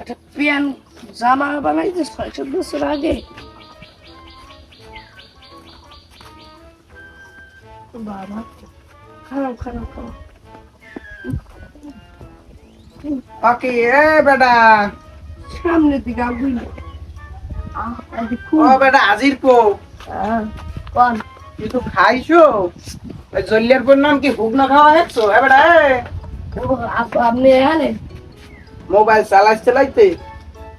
একটা প্যান জামা বানাইতে 6 বছর আগে। বাবা খারাপ খারাপ খারাপ। ওকে এ বেটা সামনের দিকে আগুই না। ও বেটা আজির পো কোন কিছু খাইছো? ওই জল্লিয়ার পর নাম কি হুক না খাওয়া হেছো এ বেটা আপনি এখানে মোবাইল চালাইতে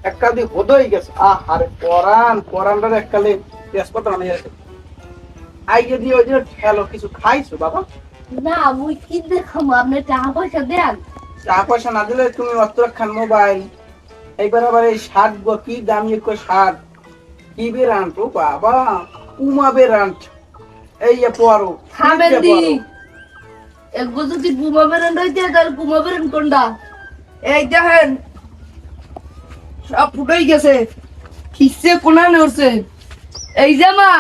এককাল দিয়ে হদই গেছে। আরে পরানটার এককালে তেজপাতা মানে আইগে দিয়ে ওই যে ঠেলো কিছু খাইছো বাবা? না মুই কি দেখাবো, আপনি টাকা পয়সা দেন। টাকা পয়সা না দিলে তুমি অত খান মোবাইল এইবার আবার এই শার্ট গো কি দামি শার্ট কি বেরান্ট ও বাবা উমা বেরান্ট এই পরো খাবেন দি একবার যদি বুমা বেরেন হইতে তাহলে বুমা বেরেন কোনটা? এই দেখেন সব ফুটেই গেছে, খিসে কোনা নড়ছে। এই জামা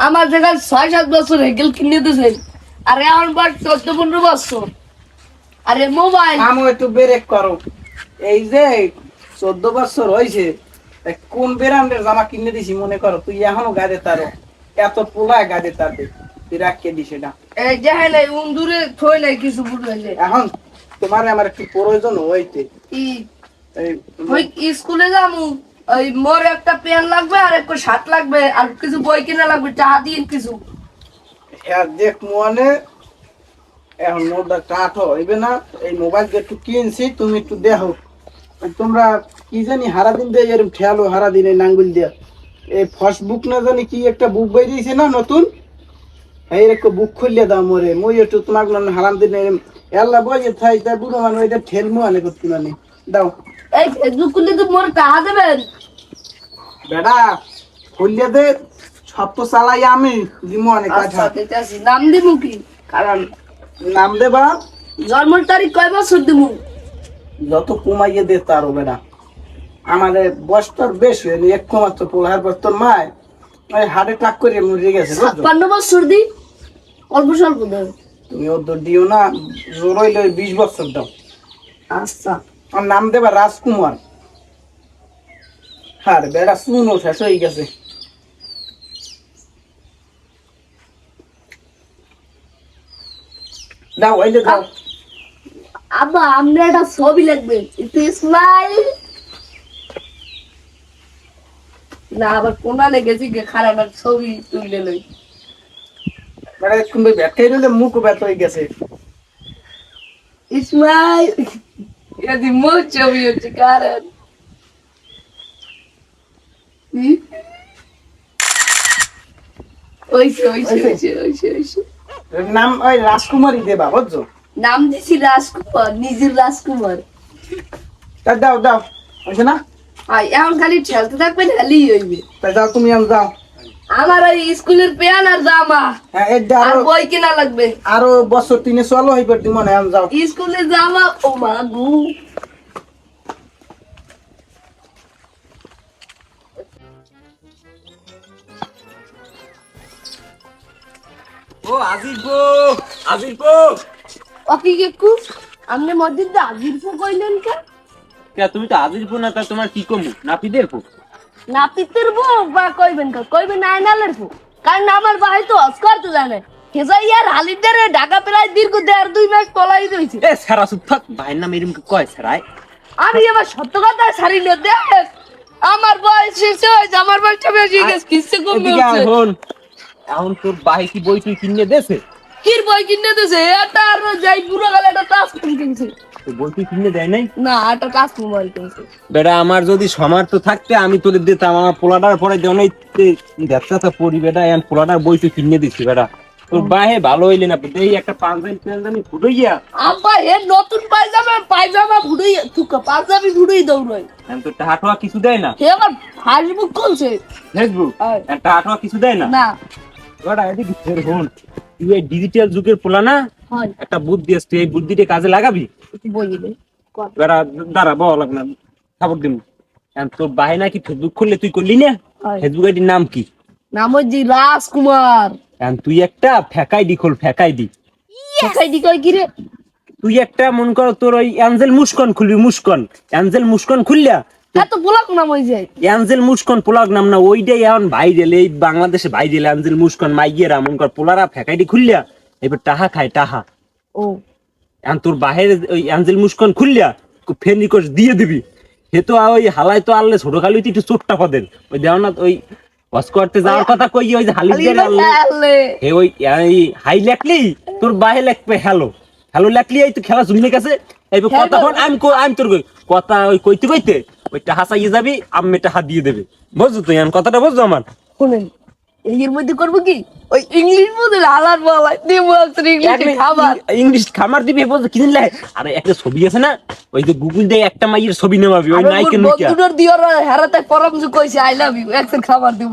আমার জায়গায় 6-7 বছর হেগেল কিনে দিয়েছে, আর এখন বার 14-15 বছর। আরে মোবাইল আমও একটু ব্রেক করো। এই যে 14 বছর হয়েছে কোন ব্র্যান্ডের জামা কিনে দিছি মনে করো? তুই এখনো গাড়ি তারো এত পোলায় গাড়ি তারবে তুই রাখিয়ে দিস এটা। এই দেখেন এই উন্দুরে থই নাই কিছু বুঝাইলে। এখন তোমার আমার একটু প্রয়োজন হইতে কি এই ওই স্কুলে যামু, ওই মোর একটা পেন লাগবে আর একটা শার্ট লাগবে আর কিছু বই কিনা লাগবে, টাকা দিন কিছু। হ্যাঁ দেখ মনে এখন মোটা কাঠ হইবে না। এই মোবাইল একটু কিনছি তুমি একটু দেখো। তোমরা কি জানি হারাদিন দিয়ে এরকম খেয়ালো হারাদিন এই নাঙ্গুল দিয়া এই ফেসবুক না জানি কি একটা বুক বই দিয়েছে না নতুন, এই একটা বুক খুললে দাও মোরে মই একটু তোমার হারাম দিন এল্লা বইয়ে থাই তাই বুড়ো মানে ওইটা ঠেলমু আনে করতে মানে দাও। এই ফেসবুক করলে তো মোর টাকা দেবেন। বেটা খুললে দে সব তো চালাই আমি দিমু অনেক আচ্ছা কথা। দিতেছি, নাম দিমু কি? কারণ নাম দেবা জন্মের তারিখ কয় বছর দিমু? যত কমাইয়ে দে তারও বেটা আমাদের বয়সটার বেশি হয়নি এক মাত্র পোলার বয়স তোর মায় ওই হার্টে টাক করে মরে গেছে বুঝছো? 56 বছর দি, অল্প স্বল্প দেব। তুমি ওদের দিও না, জোর হইলে 20 বছর দাও। আচ্ছা আমার নাম দেবা রাজকুমার। হ্যাঁ বেড়া শুনো শেষ হয়ে গেছে। দাও এই যে দাও। আব্বা আমরা একটা ছবি লাগবে, একটু স্মাইল। না আবার কোনালে গেছি গে খারাপ একটা ছবি তুলে লই। বেড়া তুমি ব্যাটকাই দিলে মুখ ব্যথ হয়ে গেছে। স্মাইল এদি মোর ছবি হচ্ছে কারণ ওইসে ওইসে ওইসে ওইসে ওইসে নাম ওই রাজকুমারী দেবা বুঝছো? নাম দিছি রাজকুমার, নিজের রাজকুমার। তা দাও দাও বুঝছো না? আর এখন খালি ঠেলতে থাকবেন, হেলেই হইবে। তা যাও তুমি এখন যাও। আমার ওই স্কুলের পেন আর জামা হ্যাঁ এটা আর বই কিনা লাগবে। আরো বছর 3 চলো হইবে তুমি মনে এখন যাও। স্কুলের জামা ও মা গু। ও আজিরপো আজিরপো ওকে কেকু আমনে মধ্যে দা আজিরপো কইলেন কে? কে তুমি তো আজিরপো না তা তোমার কি কমু নাপিদের পো নাপিতের বউ বা কইবেন কা? কইবেন আয়নালের বউ। কারণ আমার ভাই তো অস্কার তো জানে কেজা ইয়ার হালিদারে ঢাকা প্রায় দীর্ঘ 1.5-2 মাস পলাই রইছে। এ সারা সুত থাক ভাইয়ের নাম এরম কয় সারাই আমি আবার সত্য কথা ছাড়িল দেখ, আমার বয়স শেষে হয়েছে, আমার বয়সটা বেশি গেছে, কিসে কম এদিকে হচ্ছে। এখন এখন তোর ভাই কি বই তুই কিনে দেছে? কির বই কিনে দিছে? এটা আর যাই পুরো গেলে একটা টাচ ফোন কিনছে। তো বই তুই কিনে দেয় নাই? না একটা টাচ মোবাইল কিনছে। বেটা আমার যদি সমার তো থাকতে আমি তোদের দিতাম, আমার পোলাটার পরে দেও নাই দেখতা তো পড়ি বেটা এখন পোলাটার বই তুই কিনে দিছি বেটা। তোর বাহে ভালো হইলে না এই একটা পাঞ্জাবি ফুটাইয়া আব্বা এর নতুন পায়জামা ভুড়ি তুকা পাঞ্জাবি ভুড়ি দৌড়াই। এখন তো টাহাটোয়া কিছু দেয় না? হে আমার ফেসবুক খুলছে। ফেসবুক হ্যাঁ। টাহাটোয়া কিছু দেয় না? না বেটা এদিকে ফের হন তুই এই ডিজিটাল যুগের পোলা না, হয় একটা বুদ্ধি আছে তুই এই বুদ্ধিটা কাজে লাগাবি। বইলে কর। বেটা দাঁড়া বল না খাবার দিন। এখন তোর বাহে নাকি ফেসবুক খুললে তুই করলি না? হয়। ফেসবুক আইডির নাম কি? নাম হচ্ছে রাজকুমার। এখন তুই একটা ফেকাইডি খোল ফেকাইডি। দেখাই কই কি রে? তুই একটা মন কর তোর ওই অ্যাঞ্জেল মুস্কন খুলবি মুস্কন অ্যাঞ্জেল মুস্কন খুললা এত ব্লক নাম হই যায় অ্যাঞ্জেল মুস্কান পোলার নাম না, ওইটাই এখন ভাইরাল, এই বাংলাদেশে ভাইরাল অ্যাঞ্জেল মুস্কান মাইয়েরা মন কর পোলারা ফ্যাকাইটি খুললিয়া এবার টাহা খায় টাহা। ও এখন তোর বাহির ওই অ্যাঞ্জেল মুস্কান খুললিয়া ফের নিকশ দিয়ে দিবি, হে তো ওই হালাই তো আনলে ছোট কালি একটু চোটটা পদের ওই দেও না ওই ওয়াশ করতে যাওয়ার কথা কই ওই যে হালিদের আনলে এ ওই হাই লেখলি তোর বাহে লেখবে হ্যালো হ্যালো লেখলি এই তো খেলা শুনলে গেছে এই কথা বল আমি আমি তোর কথা ওই কইতে কইতে ওই টাহা চাইয়ে যাবি আমি টাহা দিয়ে দেবে, বুঝছো তো এখন কথাটা বুঝছো আমার? শুনেন এর মধ্যে করবো কি ওই ইংলিশ মধ্যে হালার বলাই দেবো ইংলিশ খাবার ইংলিশ খামার দিবি বলছো কি জানলে? আরে একটা ছবি আছে না ওই যে গুগল দিয়ে একটা মাইয়ের ছবি নেবাবি ওই নাইকের নিচে বন্ধুদের দিওর হেরাতে পরামর্শ কইছে আই লাভ ইউ একজন খাবার দেব।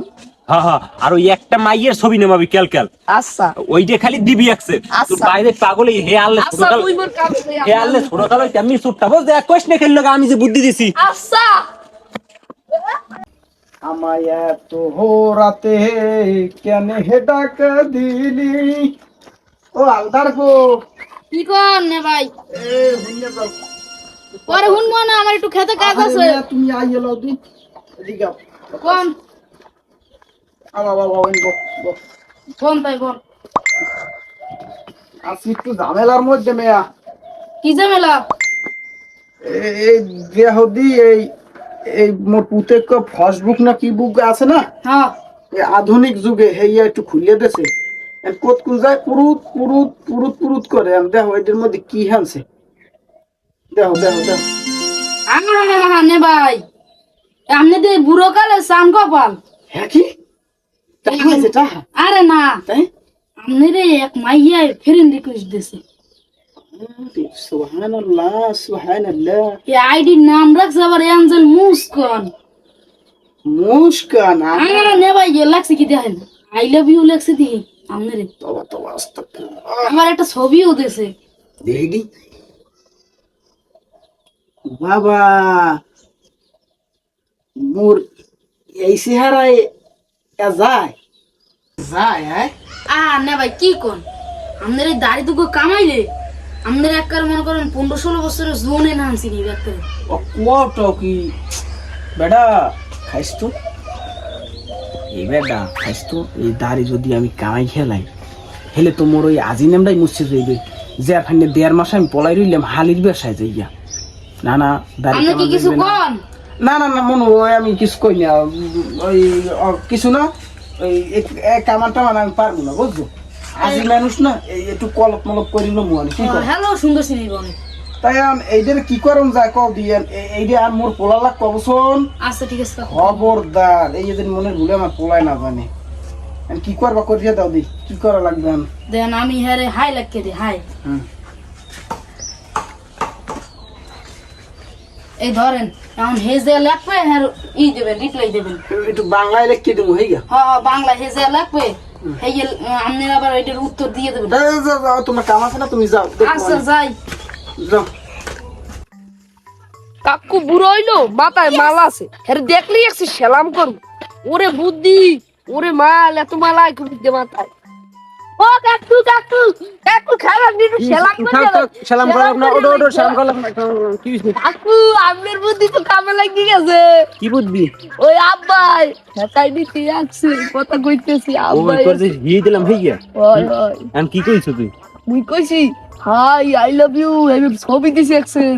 হ্যাঁ হ্যাঁ আর ওই একটা মাইয়ের ছবি নেবাবি ক্যাল ক্যাল আচ্ছা ওইটা খালি দিবি একসে তোর বাইরে পাগলে হে আল্লাহ আচ্ছা ছোটকাল তুই মোর কাম হে আল্লাহ ছোটকাল আমি সুটটা বল দেখ কোশ না খেললো আমি যে বুদ্ধি দিছি। আচ্ছা আমায় এত রাতে কেন হে ডাক দিলি? ও আলদার গো কি কর নে ভাই এ হুইয়া যাও পরে শুনবো না আমার একটু খেতে কাজ আছে আরে তুমি আইয়ে লও দি এদিকে আও কোন বাবা ওই গো গো কোন তাই কোন আসি একটু ঝামেলার মধ্যে মেয়া কি ঝামেলা এই দেহদি এই মোর পুতে ফেসবুক না কি বুক আছে না হ্যাঁ এই আধুনিক যুগে হেইয়া একটু খুলিয়ে দেছে কোত কোন যায় পুরুত পুরুত পুরুত পুরুত করে আমি দেখো এদের মধ্যে কি হানছে দেখো দেখো দেখো নে ভাই আপনি তো বুড়ো কালে সান কপাল হ্যাঁ কি টাকা আছে টাকা আরে না তাই আপনি রে এক মাইয়া ফেরেন রিকোয়েস্ট দিছে সুবহানাল্লাহ সুবহানাল্লাহ এই আইডি নাম রাখছে আবার অ্যাঞ্জেল মুস্কান মুস্কান আমার নে ভাই এ লাগছে কি দেখেন আই লাভ ইউ লাগছে দেখি আপনি রে তবা তবা আস্তাগফিরুল্লাহ আমার একটা ছবিও দিছে দেখি বাবা মোর এই চেহারায় যায় যায় হ্যাঁ নে ভাই কি কোন আপনার এই দাড়ি দুটো কামাইলে আপনার একবার মনে করেন 15-16 বছরের জোনে না আনছি নি একবার ও কোয়াটো কি বেটা খাইস তো এই বেটা খাইস তো এই দাড়ি যদি আমি কামাই খেলাই হেলে তো মোর ওই আজি নামটাই মুছে যাইবে যে এখানে 1.5 মাস আমি পলাই রইলাম হালির ব্যবসায় যাইয়া না না দাড়ি আপনি কি কামাই কিছু যাইবে না। কোন না না না মনে হয় আমি কিছু কই না ওই কিছু না ওই কামানটা মানে আমি পারবো না বুঝছো আজি মানুষ না এই একটু কলপ মলপ করিল মনে কি কর হ্যালো সুন্দর সিনি বনে তাই এইদের কি করুন যায় কও দিয়ে এইটা আর মোর পোলা লাগ কবছন আচ্ছা ঠিক আছে খবরদার এই এদের মনের ভুলে আমার পোলায় না জানে আমি কি করবা করিয়া দাও দি কি করা লাগবে আমি দেন আমি হারে হাই লাগকে দি হাই হুম এই ধরেন এখন হেজে লাগবে আর ই দেবেন রিপ্লাই দেবেন একটু বাংলায় লিখে দেবো হয়ে গা হ্যাঁ বাংলা হেজে লাগবে এই আপনি আবার এটার উত্তর দিয়ে দেবেন যাও তোমার কাম আছে না তুমি যাও দেখো আচ্ছা আমি। যাই যাও কাকু বুড়ো হইলো মাথায় মাল আছে এর দেখলি একটু সেলাম করবো ওরে বুদ্ধি ওরে মাল এত মাল আয় খুব মাথায় ও কাকু কাকু কাকু খারাপ দিন সেলাম করে সালাম করলাম না ওডো ওডো সালাম করলাম না কি হইছে? কাকু আপনার বুদ্ধি তো কামে লাগি গেছে কি বুদ্ধি ওই আব্বাই হেতাই দিতে যাচ্ছে কথা কইতেছি ও আব্বাই তোর যে হিয়ে দিলাম হইয়া ওই ওই এখন কি কইছো তুই? মুই কইছি হাই আই লাভ ইউ আমি ছবি দিছি একসেন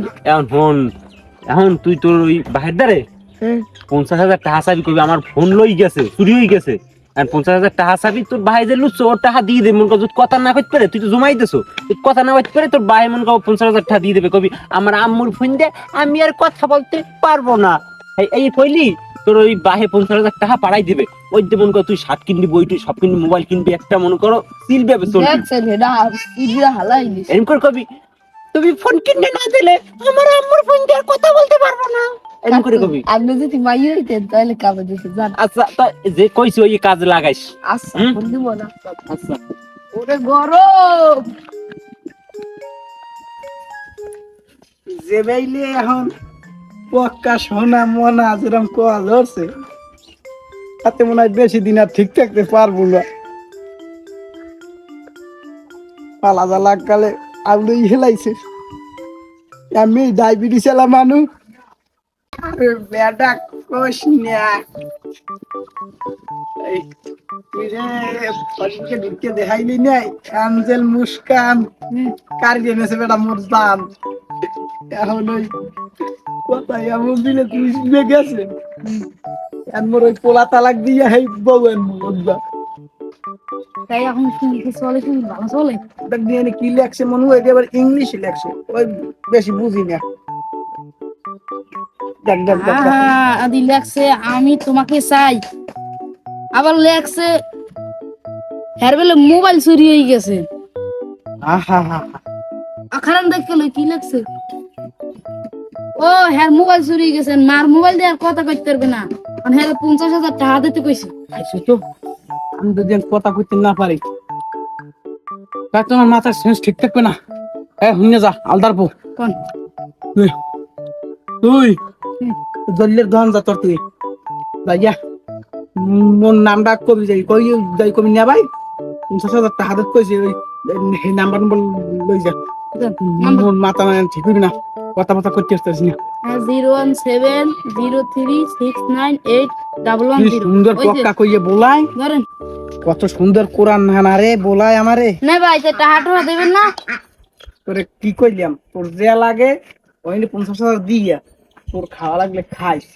এখন তুই তোর ওই বাহির দ্বারে 50,000 টাকা চাবি কইবি আমার ফোন লই গেছে চুরি হয়ে গেছে আর 50,000 টাকা চাবি তোর ভাই যে লুচ্ছো ওর টাকা দিয়ে দে মন কর যদি কথা না কইতে পারে তুই তো জমাই দেছো তুই কথা না কইতে পারে তোর ভাই মন কর 50,000 টাকা দিয়ে দেবে কবি আমার আম্মুর ফোন দে আমি আর কথা বলতে পারবো না এই কইলি তোর ওই বাহে 50,000 টাকা পাঠাই দিবে ওই যে মন কর তুই শার্ট কিনবি বইটুই সব কিনবি মোবাইল কিনবি একটা মনে করো সিল বেবে চলবি দেখছেন এটা ইদিরা হালাই দিছে এরকম কর কবি তুমি ফোন কিনে না দিলে আমার আম্মুর ফোন দিয়ে আর কথা বলতে পারবো না এরকম করে কবি আপনি যদি মাইয়ে হইতেন তাহলে কামে দিতে জান আচ্ছা তা যে কইছি ওই কাজে লাগাইস আচ্ছা হুম? ফোন দিব না আচ্ছা ওরে গরম যে বাইলে এখন পক্কা সোনা মনা যেরকম কোয়া ধরছে তাতে মনে হয় বেশি দিন আর ঠিক থাকতে পারবো না পালাজা লাগকালে আলুই হেলাইছে আমি ডায়াবেটিস এলা মানুষ আরে বেটা কোশ না এই তুই যে ফটিকে ঢুকে দেখাইলি নাই অ্যাঞ্জেল মুস্কান কার গেমেছে বেটা মোর জান এখন ওই কোথায় এমন দিলে তুই শুনে গেছে আর মোর ওই পোলা তালাক দিয়ে হেই বউয়ের মুদ্রা তাই এখন কি চলে, কি ভালো চলে? দেখ দিয়ে কি লেখছে মনে হয় এবার ইংলিশে লেখছে ওই বেশি বুঝি না দেখ দেখ দেখ দেখ। আদি লেখছে আমি তোমাকে চাই, আবার লেখছে হ্যার বেলে মোবাইল চুরি হয়ে গেছে। আহা হা খারাপ দেখে লই কি লেখছে, ও হ্যার মোবাইল চুরি হয়ে গেছে, মার মোবাইল দিয়ে আর কথা কইতে পারবে না, মানে হ্যাঁ 50,000 টাকা দিতে কইছে। আইসো তো আমি যদি কথা কইতে না পারি তা তোমার মাথার সেন্স ঠিক থাকবে না। হুনে যা আলদার পো কোন তুই জল্লের দোকান যা তোর তুই ভাইয়া মোর নামটা কবি যাই কই যাই কবি না ভাই 50,000 টাকা হাতত কইছে ওই এই নাম্বার লই যা মোর মাথা মানে ঠিক হইবে না কথা কথা করতে আসতেছি না। 01703698110 কি সুন্দর পক্কা কইয়ে বলাই ধরেন কত সুন্দর কোরআন না রে বলাই আমারে না ভাই তো টাকা টাকা দেবেন না? তোরে কি কইলাম তোর যে লাগে ওইনি 50,000 দিয়া তোর খাওয়া লাগলে খাইস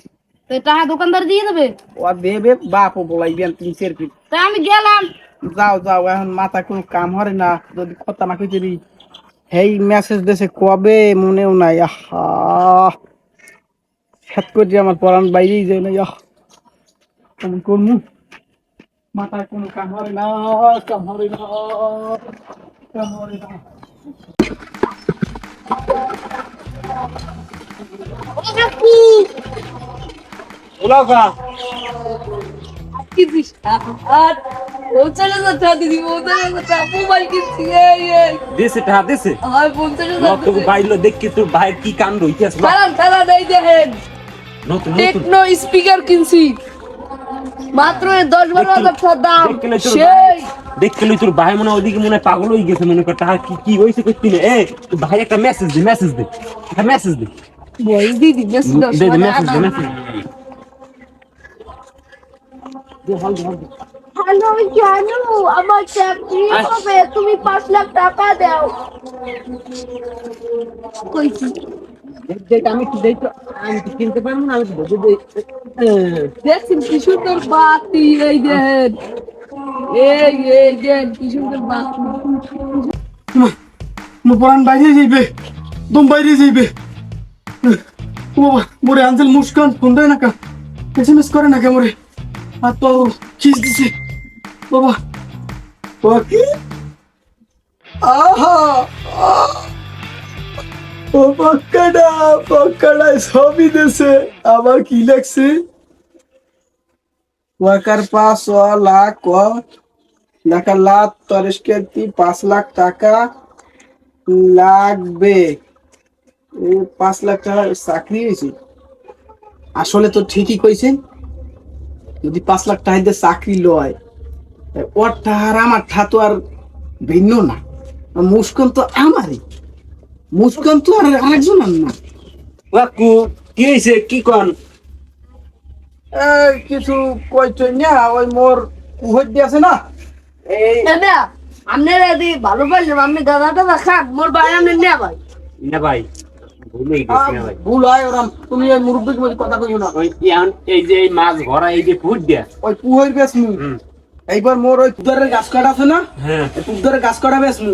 তো টাকা দোকানদার দিয়ে দেবে? ও দেবে বাপও বলাইবেন 3-4 ফিট তা আমি গেলাম। যাও যাও এখন মাথা কোনো কাম হরে না যদি কথা না কইতে দিই হেই মেসেজ দেশে কবে মনেও নাই আহা হেত করে আমার পরান বাইরেই যায় না আহ কেমন করমু মাথায় কোনো কাম হরে না কাম হরে না কাম হরে না ওলাও কা কি দিস আর ও চলে যাচ্ছে দিদি ও চলে যাচ্ছে মোবাইল কিনছি এই দেশে টাকা দেশে আর 50,000 নতুন বাইলো দেখি তোর ভাই কি কাণ্ড হইতেছে খারাপ এই দেখেন নতুন নতুন টেকনো স্পিকার কিনছি মাত্র 10-12,000 টাকা দাম দেখলে তোর সেই দেখতে লই তোর ভাই মনে হয় ওদিকে মনে হয় পাগল হয়ে গেছে মনে কর টাকা কি কি হইছে কইতি না তোর ভাই একটা মেসেজ দে একটা মেসেজ দে বই দিদি মেসেজ দাও দে মেসেজ দে হ্যালো জানু আমার চাকরি হবে তুমি 5 লাখ টাকা দাও কইছি দেখ আমি কি দেই তো আমি কি কিনতে পারবো না আমি বুঝে দেই দেখছেন কি সুন্দর বাতি এই দেন এই দেন কি সুন্দর বাতি পরান বাইরে যাইবে দম বাইরে যাইবে ও বাবা মোরে আঞ্জেল মুস্কান ফোন দেয় না কা এসএমএস করে না কে মোরে আর তো কিস দিছে বাবা কি আহা ও পক্কাটা সবই দেশে আবার কি লাগছে ওয়াকার পাস লাখ লাখ লাখ তরিশকে 5 লাখ টাকা লাগবে 5 লাখ টাকা চাকরি হয়েছে আসলে তো ঠিকই কইছেন যদি 5 লাখ টাকা দিয়ে চাকরি লয় ওর টাকার আমার ঠা তো আর ভিন্ন না মুস্কান তো আমারই মুস্কান তো আর আরেকজন আর না কাকু কি হইছে কি কোন কিছু কইতো না ওই মোর কুহর দিয়ে আছে না এই দাদা আপনারা যদি ভালো পাইলেন আপনি দাদা খান মোর ভাই আপনি নে ভাই না ভাই ভুলে গেছি না ভাই ভুল হয় ওরম তুমি এই মুরব্বির মধ্যে কথা কইও না ওই এই যে এই মাছ ভরা এই যে ফুট দিয়া ওই কুহর বেসমু এইবার মোর ওই কুদারের গাছ কাটা আছে না হ্যাঁ কুদারের গাছ কাটা বেসমু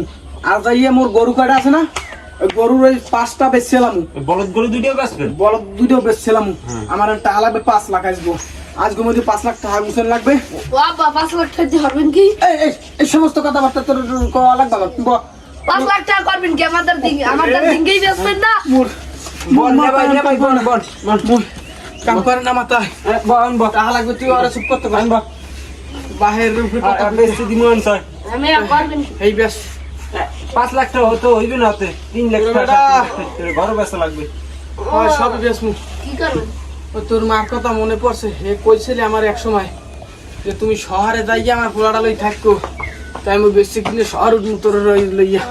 আর যাইয়ে মোর গরু কাটা আছে না ওই গরুর ওই 5টা বেচছিলাম বলদ গরু দুইটাও বেচবেন বলদ দুটো বেচছিলাম আমার টাকা লাগবে 5 লাখ আসবো আজকে মধ্যে 5 লাখ টাকা গুছান লাগবে বাবা 5 লাখ টাকা দিয়ে হবেন কি এই সমস্ত কথাবার্তা তোর কওয়া লাগবে না 5 লাখ টাকা করবেন কি আমাদের দিনকেই বেচবেন না বল কাম করে না মাথায় টাকা লাগবে তুই ওরা চুপ করতে পারেন বাহির বেশি দিমন স্যার আমি আর করবেন এই বেশ 5 লাখ টাকা হতো হইবে না হতে 3 লাখ টাকা ঘর বেচা লাগবে সব বেশ কি করবেন তোর মার কথা মনে পড়ছে হে কইছিলে আমার এক সময় যে তুমি শহরে যাইয়া আমার পোলাটা লই থাকো তাই আমি বেশি কিনে শহর উঠবো তোর লইয়া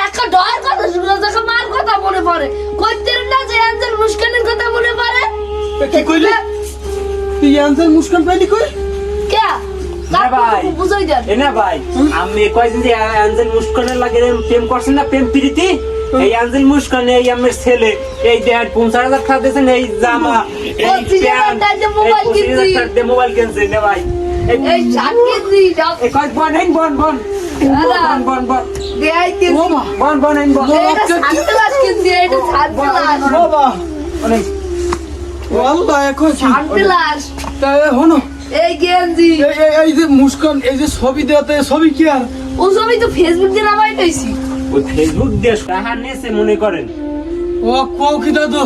একটা ডর কথা শুনলো যখন মার কথা মনে পড়ে কইতেন না যে অ্যাঞ্জেল মুস্কানের কথা মনে পড়ে কি কইলি তুই আনসার মুস্কান পাইলি কই কে না ভাই বুঝাই দেন এনা ভাই আমি কয়দিন যে আঞ্জেল মুস্কানের লাগে প্রেম করছেন না প্রেম প্রীতি এই আঞ্জেল মুস্কান এই আমার ছেলে এই দেড় 50,000 টাকা দিয়েছেন এই জামা এই 25,000 টাকা দিয়ে মোবাইল কিনছি। 25,000 টাকা দিয়ে মোবাইল কিনছে না ভাই এই সাতকেজি দাও এই কয় বন দেই কিনছি বন এটা সাতলাস কিনছি এটা সাতলাস বাবা অনেক ওয়াল্লাহ এখন সাতলাস তাই হনো এই গেঞ্জি এই যে মুস্কান এই যে ছবি দেওয়াতে ছবি কি আর ও সবই তো ফেসবুক দিয়ে নামাই দিয়েছি ওই ফেসবুক দিয়ে টাকা নিয়েছে মনে করেন ও কও কি দাদু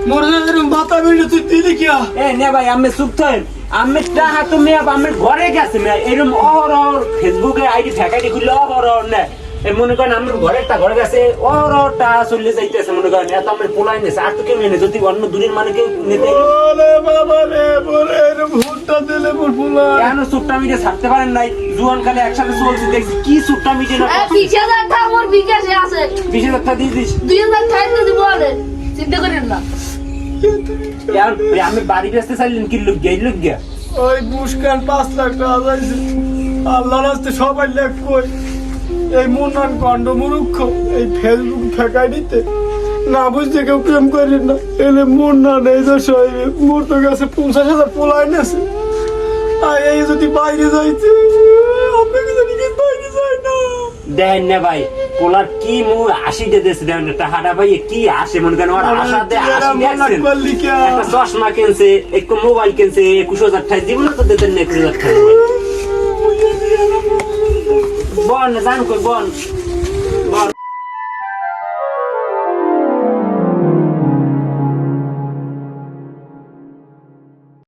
মোর এরকম বাতা বেরিয়ে তুই দিলি কি আর এ নে ভাই আমি চুপ থাকেন আমি টাকা তুমি আমার ঘরে গেছে না এরকম অহরহ ফেসবুকে আইডি ফ্যাকাইডি খুললে অহরহ না এই মনে করেন আমার ঘরে একটা ঘরে গেছে অহরহ টাকা চলে যাইতেছে মনে করেন এত আমার পোলাই নেছে আর তো কেউ নেই যদি অন্য দূরের মানে কেউ নিতে ওরে বাবা রে বলে এরকম ভুট্টা দিলে মোর ফুলা কেন সুট্টা মিটে ছাড়তে পারেন নাই জুয়ান কালে একসাথে চলছে দেখছি কি সুট্টা মিটে না 20,000 টাকা আমার বিকাশে আছে 20,000 টাকা দিয়ে দিস 2,000 টাকা দিয়ে দিব আরে চিন্তা করেন না আমি বাড়ি বেচতে চাইলেন কি লোক গিয়া ওই মুস্কান 5 লাখ টাকা যাইছে আল্লাহর রাস্তে সবাই লেখ কই এই মুন্নান গন্ড মুরুক্ষ এই ফেসবুক ফেকাই দিতে না বুঝতে কেউ প্রেম করি না এলে মুন্নান এই যে সবাই মোর তো গেছে 50,000 পোলাই নেছে আর এই যদি বাইরে যাইতে আপনাকে জানি কি বাইরে যায় না দেখেন না ভাই পোলার কি মু 80 দিয়ে দিয়েছে দেখেন টাকাটা ভাই কি আসে মনে করেন আমার আশা দিয়ে 80 দিয়েছেন একটা চশমা কিনছে একটু মোবাইল কিনছে 21,000 টাকা জীবনে তো দিতেন না 21,000 টাকা বন জান কই বন